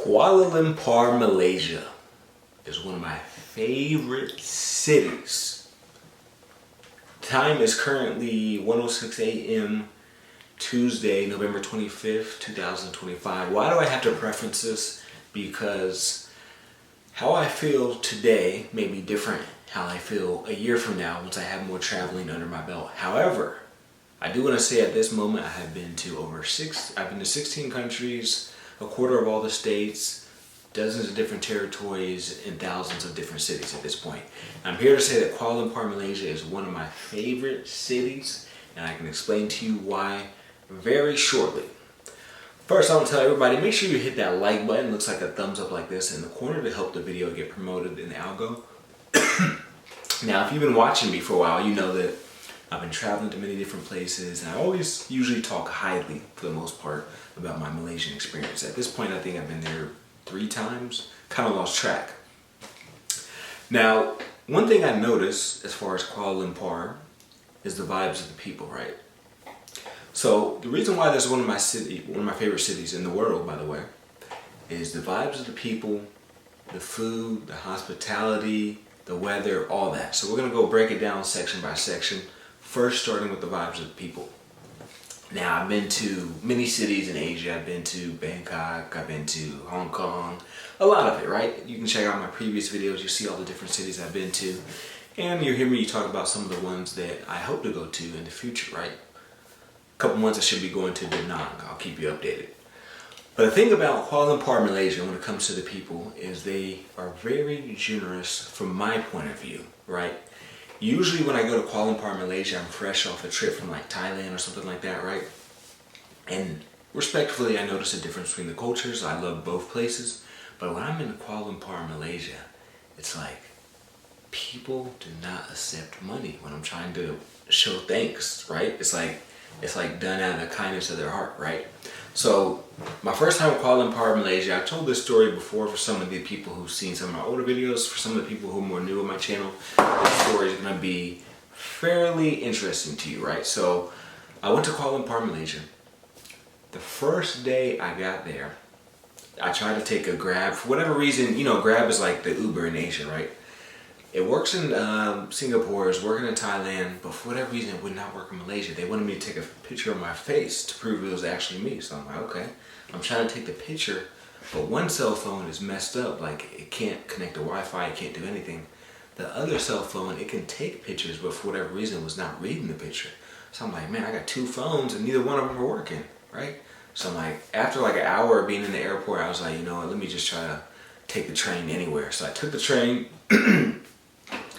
Kuala Lumpur, Malaysia is one of my favorite cities. Time is currently 1:06 a.m. Tuesday, November 25th, 2025. Why do I have to preference this? Because how I feel today may be different how I feel a year from now once I have more traveling under my belt. However, I do want to say at this moment I have been to I've been to 16 countries, a quarter of all the states, dozens of different territories, and thousands of different cities at this point. I'm here to say that Kuala Lumpur, Malaysia is one of my favorite cities, and I can explain to you why very shortly. First, I want to tell everybody, make sure you hit that like button. It looks like a thumbs up like this in the corner to help the video get promoted in the algo. Now, if you've been watching me for a while, you know that I've been traveling to many different places, and I always usually talk highly, for the most part, about my Malaysian experience. At this point, I think I've been there 3 times, kind of lost track. Now, one thing I noticed as far as Kuala Lumpur is the vibes of the people, right? So the reason why this is one of my favorite cities in the world, by the way, is the vibes of the people, the food, the hospitality, the weather, all that. So we're gonna go break it down section by section. First, starting with the vibes of the people. Now, I've been to many cities in Asia. I've been to Bangkok, I've been to Hong Kong, a lot of it, right? You can check out my previous videos. You see all the different cities I've been to. And you hear me talk about some of the ones that I hope to go to in the future, right? A couple months I should be going to Vietnam. I'll keep you updated. But the thing about Kuala Lumpur, Malaysia, when it comes to the people, is they are very generous from my point of view, right? Usually when I go to Kuala Lumpur, Malaysia, I'm fresh off a trip from like Thailand or something like that, right? And respectfully, I notice a difference between the cultures. I love both places. But when I'm in Kuala Lumpur, Malaysia, it's like people do not accept money when I'm trying to show thanks, right? It's like done out of the kindness of their heart, right? So my first time in Kuala Lumpur, Malaysia, I've told this story before for some of the people who've seen some of my older videos. For some of the people who are more new on my channel, this story is going to be fairly interesting to you, right? So I went to Kuala Lumpur, Malaysia. The first day I got there, I tried to take a Grab. For whatever reason, you know, Grab is like the Uber in Asia, right? It works in Singapore, it's working in Thailand, but for whatever reason it would not work in Malaysia. They wanted me to take a picture of my face to prove it was actually me. So I'm like, okay. I'm trying to take the picture, but one cell phone is messed up. Like, it can't connect to Wi-Fi, it can't do anything. The other cell phone, it can take pictures, but for whatever reason it was not reading the picture. So I'm like, man, I got 2 phones and neither one of them are working, right? So I'm like, after like an hour of being in the airport, I was like, you know what, let me just try to take the train anywhere. So I took the train,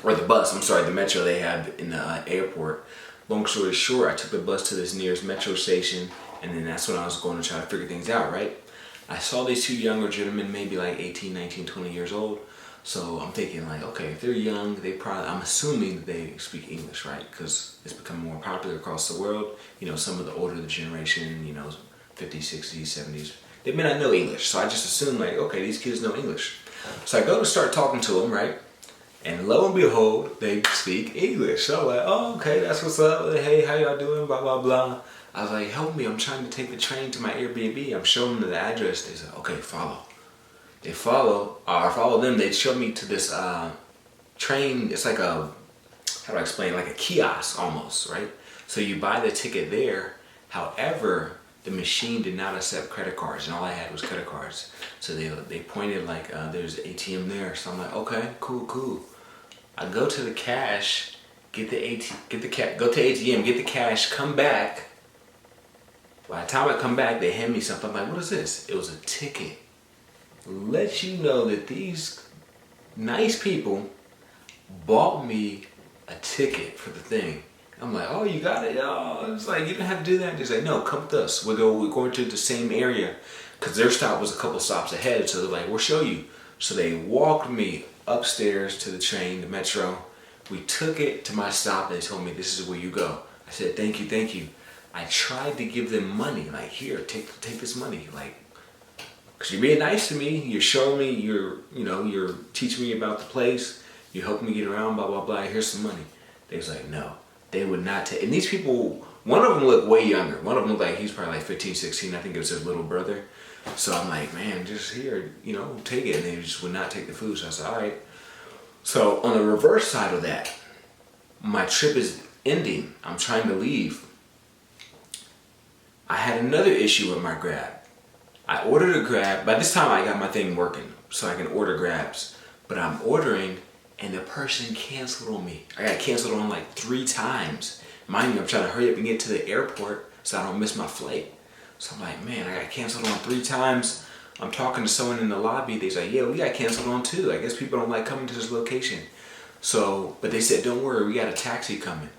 or the bus, I'm sorry, the metro they have in the airport. Long story short, I took the bus to this nearest metro station, and then that's when I was going to try to figure things out, right? I saw these 2 younger gentlemen, maybe like 18, 19, 20 years old. So I'm thinking like, okay, if they're young, I'm assuming that they speak English, right? Because it's become more popular across the world. You know, some of the older generation, you know, 50s, 60s, 70s, they may not know English. So I just assumed like, okay, these kids know English. So I go to start talking to them, right? And lo and behold, they speak English. So I'm like, oh, okay, that's what's up. Hey, how y'all doing? Blah, blah, blah. I was like, help me. I'm trying to take the train to my Airbnb. I'm showing them the address. They said, okay, follow. They follow. I follow them. They showed me to this train. It's like a, how do I explain? Like a kiosk almost, right? So you buy the ticket there. However, the machine did not accept credit cards, and all I had was credit cards. So they pointed like, there's an ATM there. So I'm like, okay, cool. I go to the cash, go to ATM, get the cash, come back. By the time I come back, they hand me something. I'm like, what is this? It was a ticket. Let you know that these nice people bought me a ticket for the thing. I'm like, oh, you got it? Oh, it's like, you didn't have to do that. They're like, no, come with us. We're going to the same area. Because their stop was a couple stops ahead. So they're like, we'll show you. So they walked me upstairs to the train, the metro. We took it to my stop. They told me, this is where you go. I said, thank you. I tried to give them money. Like, here, take this money. Like, because you're being nice to me. You're showing me, you're teaching me about the place. You're helping me get around, blah, blah, blah. Here's some money. They was like, no. They would not take, and these people, one of them looked way younger. One of them looked like he's probably like 15, 16. I think it was his little brother. So I'm like, man, just here, take it. And they just would not take the food. So I said, all right. So on the reverse side of that, my trip is ending. I'm trying to leave. I had another issue with my Grab. I ordered a Grab. By this time I got my thing working so I can order Grabs. But I'm ordering and the person canceled on me. I got canceled on like 3 times. Mind you, I'm trying to hurry up and get to the airport so I don't miss my flight. So I'm like, man, I got canceled on 3 times. I'm talking to someone in the lobby. They say, yeah, we got canceled on too. I guess people don't like coming to this location. So, but they said, don't worry, we got a taxi coming.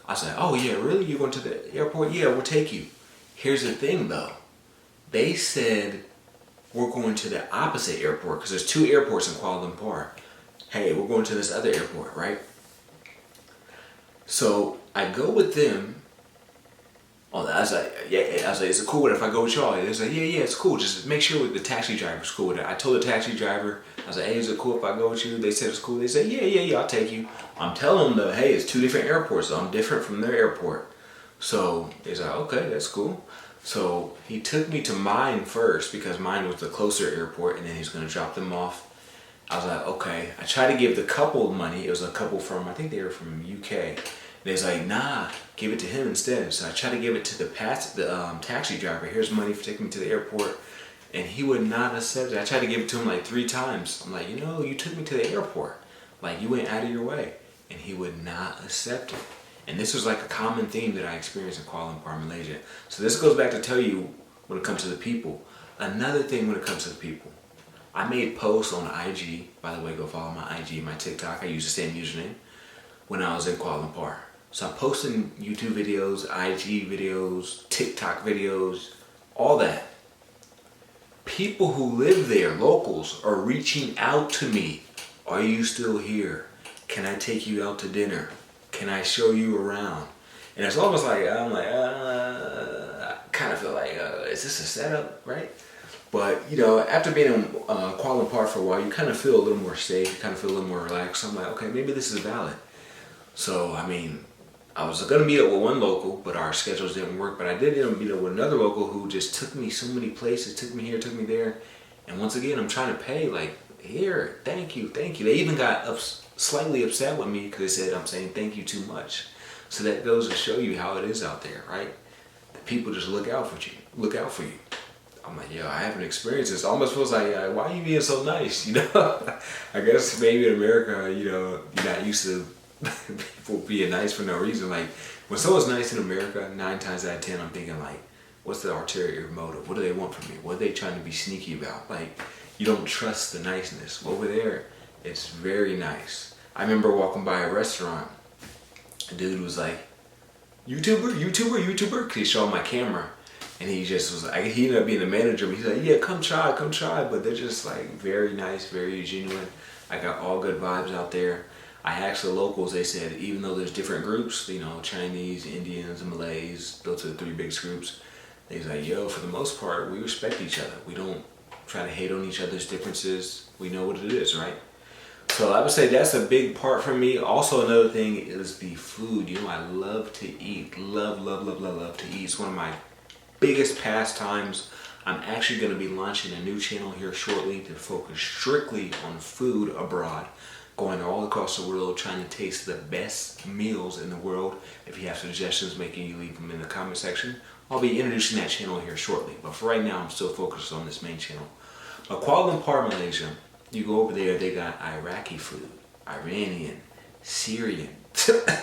I said, oh yeah, really? You're going to the airport? Yeah, we'll take you. Here's the thing though. They said, we're going to the opposite airport because there's 2 airports in Kuala Lumpur. Hey, we're going to this other airport, right? So I go with them. Oh, I was like, yeah. I was like, is it cool if I go with y'all? They was like, yeah, it's cool. Just make sure the taxi driver's cool with it. I told the taxi driver, I was like, hey, is it cool if I go with you? They said it's cool. They said, yeah, I'll take you. I'm telling them though, hey, it's 2 different airports, so I'm different from their airport. So they said, okay, that's cool. So he took me to mine first because mine was the closer airport, and then he's gonna drop them off. I was like, okay. I tried to give the couple money. It was a couple from, I think they were from UK. They was like, nah, give it to him instead. So I tried to give it to the taxi driver. Here's money for taking me to the airport. And he would not accept it. I tried to give it to him like 3 times. I'm like, you took me to the airport. Like, you went out of your way. And he would not accept it. And this was like a common theme that I experienced in Kuala Lumpur, Malaysia. So this goes back to tell you when it comes to the people. Another thing when it comes to the people. I made posts on IG. By the way, go follow my IG, my TikTok. I use the same username when I was in Kuala Lumpur. So I'm posting YouTube videos, IG videos, TikTok videos, all that. People who live there, locals, are reaching out to me. Are you still here? Can I take you out to dinner? Can I show you around? And it's almost like, I'm like, I kind of feel like, is this a setup, right? But, after being in Kuala Lumpur for a while, you kind of feel a little more safe. You kind of feel a little more relaxed. So I'm like, okay, maybe this is valid. So, I was going to meet up with one local, but our schedules didn't work. But I did end up meeting up with another local who just took me so many places, took me here, took me there. And once again, I'm trying to pay, like, here, thank you. They even got slightly upset with me because they said I'm saying thank you too much. So that goes to show you how it is out there, right? The people just look out for you. I'm like, I haven't experienced this. It almost feels like, why are you being so nice? I guess maybe in America, you're not used to people being nice for no reason. Like, when someone's nice in America, 9 times out of 10, I'm thinking like, what's the ulterior motive? What do they want from me? What are they trying to be sneaky about? Like, you don't trust the niceness. Over there, it's very nice. I remember walking by a restaurant. A dude was like, YouTuber, because he showed my camera. And he just was like, he ended up being the manager, but he's like, yeah, come try. But they're just like very nice, very genuine. I got all good vibes out there. I asked the locals, they said, even though there's different groups, Chinese, Indians, and Malays, those are the 3 biggest groups. They was like, for the most part, we respect each other. We don't try to hate on each other's differences. We know what it is, right? So I would say that's a big part for me. Also, another thing is the food. I love to eat. Love to eat. It's one of my biggest pastimes. I'm actually going to be launching a new channel here shortly to focus strictly on food abroad, going all across the world trying to taste the best meals in the world. If you have suggestions, make sure you leave them in the comment section. I'll be introducing that channel here shortly, but for right now I'm still focused on this main channel. But Kuala Lumpur, Malaysia, you go over there, they got Iraqi food, Iranian, Syrian,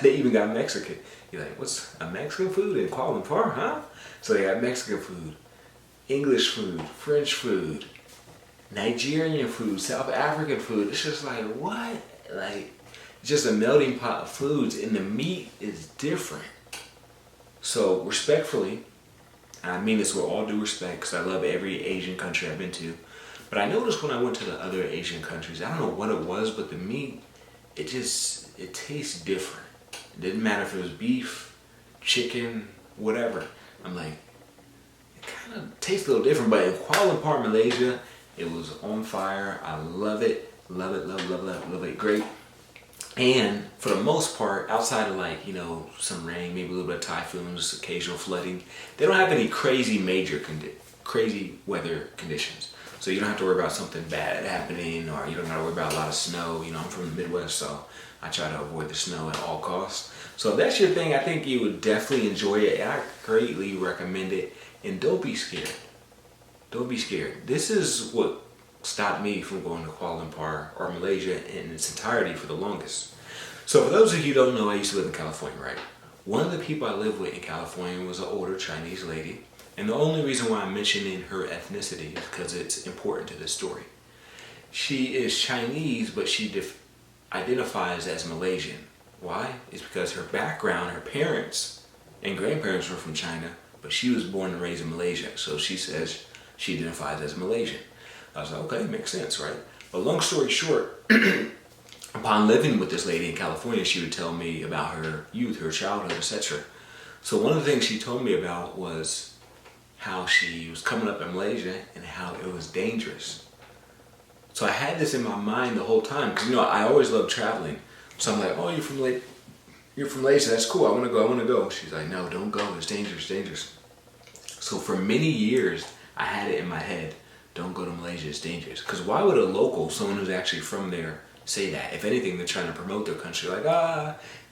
they even got Mexican. You're like, what's a Mexican food in Kuala Lumpur, huh? So they got Mexican food, English food, French food, Nigerian food, South African food. It's just like, what? Like, just a melting pot of foods, and the meat is different. So respectfully, and I mean this with all due respect because I love every Asian country I've been to, but I noticed when I went to the other Asian countries, I don't know what it was, but the meat, it tastes different. It didn't matter if it was beef, chicken, whatever. I'm like, it kind of tastes a little different, but in Kuala Lumpur, Malaysia, it was on fire. I love it. Love it. Great. And for the most part, outside of like, some rain, maybe a little bit of typhoons, occasional flooding, they don't have any crazy major crazy weather conditions. So you don't have to worry about something bad happening, or you don't have to worry about a lot of snow. You know, I'm from the Midwest, so I try to avoid the snow at all costs. So if that's your thing, I think you would definitely enjoy it, and I greatly recommend it. And don't be scared. Don't be scared. This is what stopped me from going to Kuala Lumpur or Malaysia in its entirety for the longest. So for those of you who don't know, I used to live in California, right? One of the people I lived with in California was an older Chinese lady. And the only reason why I'm mentioning her ethnicity is because it's important to this story. She is Chinese, but she identifies as Malaysian. Why? It's because her background, her parents and grandparents were from China, but she was born and raised in Malaysia. So she says she identifies as Malaysian. I was like, okay, makes sense, right? But long story short, upon living with this lady in California, she would tell me about her youth, her childhood, etc. So one of the things she told me about was how she was coming up in Malaysia and how it was dangerous. So I had this in my mind the whole time, because I always loved traveling. So I'm like, oh, you're from Malaysia, that's cool, I want to go. She's like, no, don't go, it's dangerous. So for many years, I had it in my head, don't go to Malaysia, it's dangerous. Because why would a local, someone who's actually from there, say that? If anything, they're trying to promote their country, like,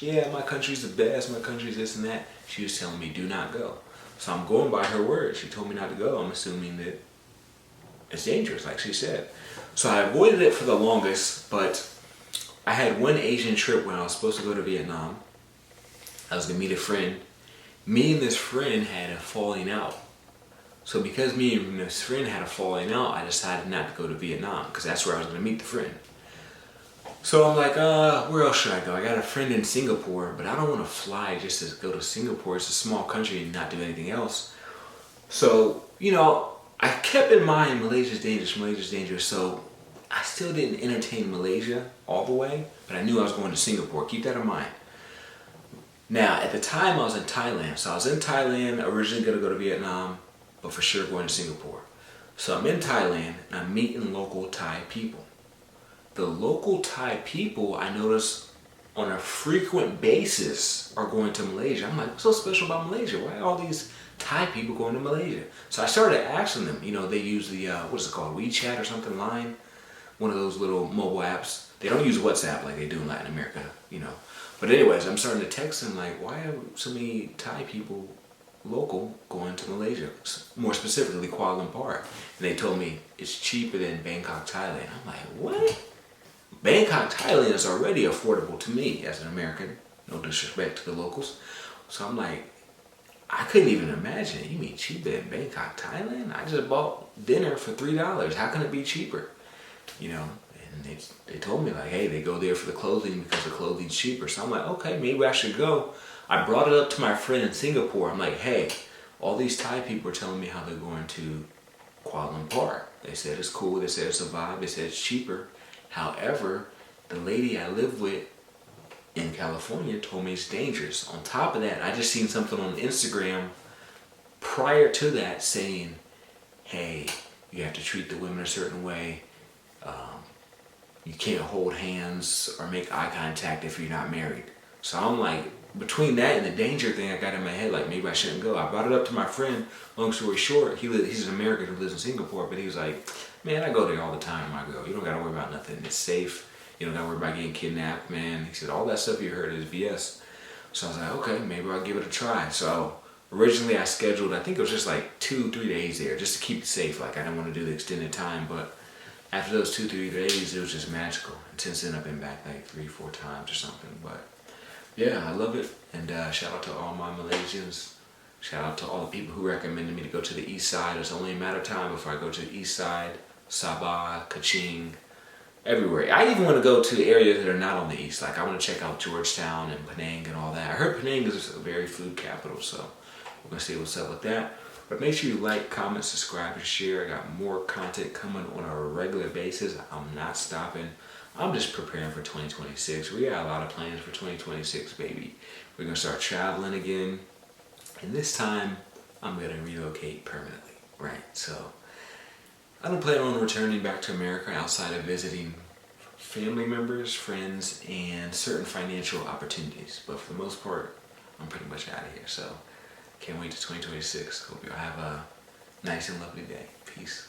yeah, my country's the best, my country's this and that. She was telling me, do not go. So I'm going by her word. She told me not to go. I'm assuming that it's dangerous, like she said. So I avoided it for the longest, but I had one Asian trip when I was supposed to go to Vietnam. I was going to meet a friend. Me and this friend had a falling out. So because me and this friend had a falling out, I decided not to go to Vietnam, because that's where I was going to meet the friend. So I'm like, where else should I go? I got a friend in Singapore, but I don't want to fly just to go to Singapore. It's a small country and not do anything else. So, I kept in mind Malaysia's dangerous. So I still didn't entertain Malaysia all the way, but I knew I was going to Singapore. Keep that in mind. Now, at the time I was in Thailand. So I was in Thailand, originally going to go to Vietnam, but for sure going to Singapore. So I'm in Thailand and I'm meeting local Thai people. The local Thai people, I notice on a frequent basis, are going to Malaysia. I'm like, what's so special about Malaysia? Why are all these Thai people going to Malaysia? So I started asking them, they use the, what is it called, WeChat or something, Line? One of those little mobile apps. They don't use WhatsApp like they do in Latin America, But anyways, I'm starting to text them like, why are so many Thai people local going to Malaysia? More specifically, Kuala Lumpur. And they told me it's cheaper than Bangkok, Thailand. I'm like, what? Bangkok, Thailand is already affordable to me as an American. No disrespect to the locals. So I'm like, I couldn't even imagine it. You mean cheaper than Bangkok, Thailand? I just bought dinner for $3. How can it be cheaper? And they told me like, hey, they go there for the clothing because the clothing's cheaper. So I'm like, okay, maybe I should go. I brought it up to my friend in Singapore. I'm like, hey, all these Thai people are telling me how they're going to Kuala Lumpur. They said it's cool. They said it's a vibe. They said it's cheaper. However, the lady I live with in California told me it's dangerous. On top of that, I just seen something on Instagram prior to that saying, hey, you have to treat the women a certain way. You can't hold hands or make eye contact if you're not married. So I'm like, between that and the danger thing I got in my head, like maybe I shouldn't go. I brought it up to my friend. Long story short, he's an American who lives in Singapore, but he was like, man, I go there all the time, my girl. You don't got to worry about nothing. It's safe. You don't got to worry about getting kidnapped, man. He said, all that stuff you heard is BS. So I was like, okay, maybe I'll give it a try. So originally I scheduled, I think it was just like 2-3 days there just to keep it safe. Like I didn't want to do the extended time, but after those 2-3 days, it was just magical. And since then I've been back like 3-4 times or something. But yeah, I love it. And shout out to all my Malaysians. Shout out to all the people who recommended me to go to the east side. It's only a matter of time before I go to the east side, Sabah, Kaching, everywhere. I even want to go to areas that are not on the east. Like I want to check out Georgetown and Penang and all that. I heard Penang is a very food capital, so we're going to see what's up with that. But make sure you like, comment, subscribe, and share. I got more content coming on a regular basis. I'm not stopping. I'm just preparing for 2026. We got a lot of plans for 2026, baby. We're going to start traveling again. And this time, I'm going to relocate permanently, right? So I don't plan on returning back to America outside of visiting family members, friends, and certain financial opportunities. But for the most part, I'm pretty much out of here. So can't wait to 2026. Hope you have a nice and lovely day. Peace.